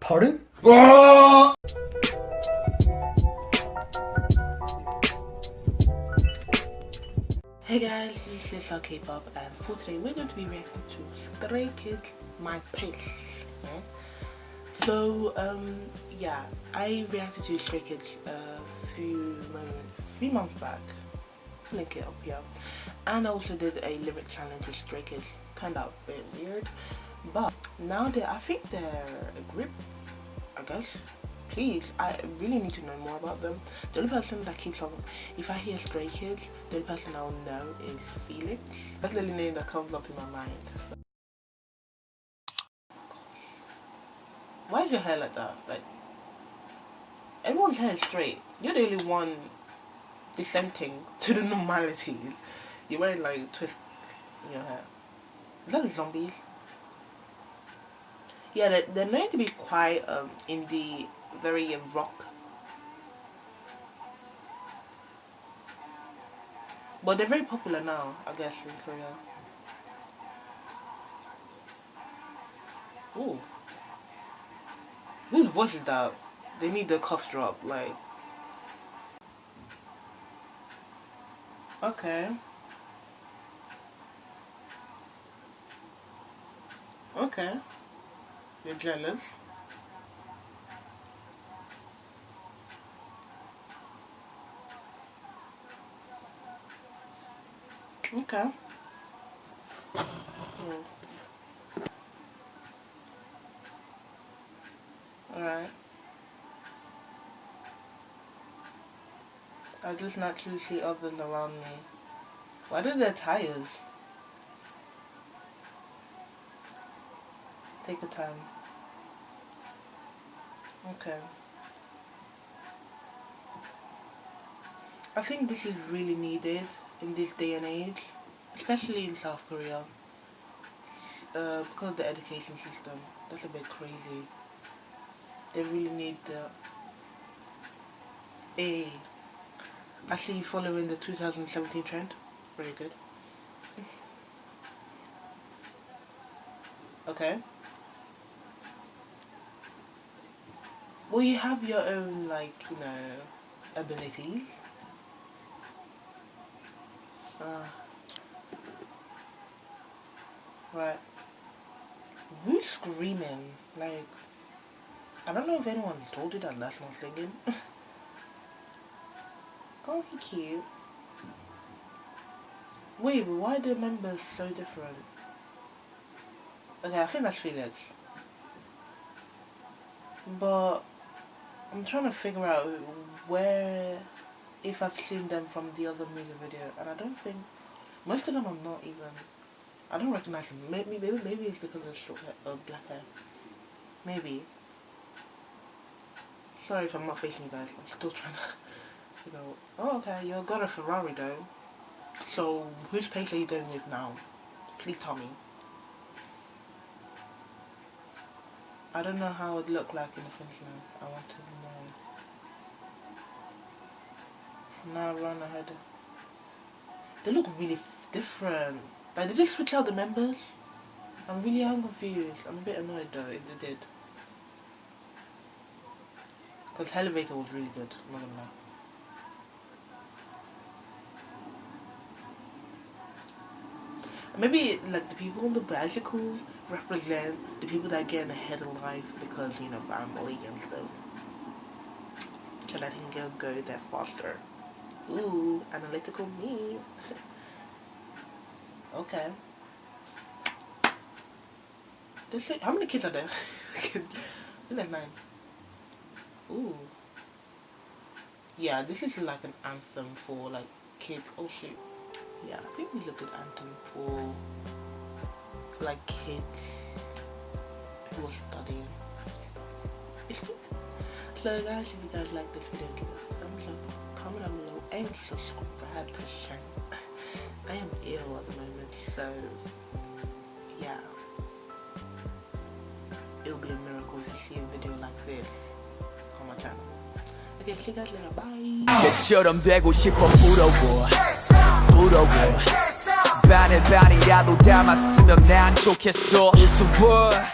Pardon? Hey guys, this is CSR KPop, and for today we're going to be reacting to Stray Kids My Pace. Okay? So yeah, I reacted to Stray Kids a few months back. Link it up here. And I also did a lyric challenge with Stray Kids. Turned out a bit weird, but now I think they're a group, I guess. Please, I really need to know more about them. The only person that keeps on, if I hear Stray Kids, the only person I'll know is Felix. That's the only name that comes up in my mind. Why is your hair like that? Like, everyone's hair is straight. You're the only one dissenting to the normality. You're wearing like twists in your hair. Is that the Zombies? Yeah, they're known to be quite indie, very rock. But they're very popular now, I guess, in Korea. Ooh. Whose voice is that? They need the cough drop, like. Okay. Okay. You're jealous. Okay. Alright. I just naturally see others around me. Why do their tires? Take your time. Okay. I think this is really needed in this day and age, especially in South Korea, because of the education system. That's a bit crazy. They really need I see you following the 2017 trend. Very good. Okay. Well, you have your own, like, you know, abilities. Right. Who's screaming? Like, I don't know if anyone told you that that's not singing. Oh, he cute. Wait, but why are the members so different? Okay, I think that's Felix. But I'm trying to figure out if I've seen them from the other music video, and I don't think most of them are not even. I don't recognize them. Maybe it's because of short hair, black hair. Maybe. Sorry if I'm not facing you guys. I'm still trying to. Oh, okay, you're got a Ferrari though. So, whose pace are you going with now? Please tell me. I don't know how it would look like in the finish line. I want to know. Now run ahead. They look really different. Like, did they switch out the members? I'm confused. I'm a bit annoyed though if they did. Because Elevator was really good, I'm not gonna lie. Maybe like the people on the bicycles represent the people that get ahead in life because, you know, family and stuff. So let him go there faster. Ooh, analytical me. Okay. How many kids are there? I think there's 9. Ooh. Yeah, this is like an anthem for like kids. Oh shoot. Yeah, I think this is a good anthem for like kids who are studying. It's good. So guys, if you guys like this video, give it a thumbs up, comment down below, and subscribe to the channel. I am ill at the moment, so yeah. It'll be a miracle if you see a video like this on my channel. Okay, see you guys later. Bye. 걔처럼 되고 싶어 부러워 바늘바늘이라도 닮았으면 난 좋겠어. It's a word.